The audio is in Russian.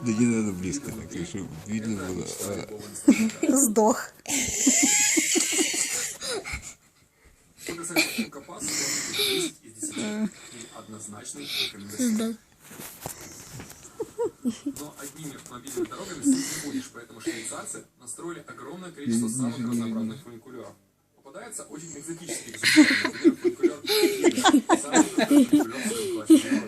Да не надо близко, так, чтобы видно было. Сдох. Что касается рукопаса, то 10 из 10 и однозначной рекомендации. Но одними автомобильными дорогами сам не будешь, поэтому швейцарцы настроили огромное количество самых разнообразных фуникулеров. Попадается очень экзотический экземпляр, например, фуникулер Киви, самый крутой фуникулер в своем классе.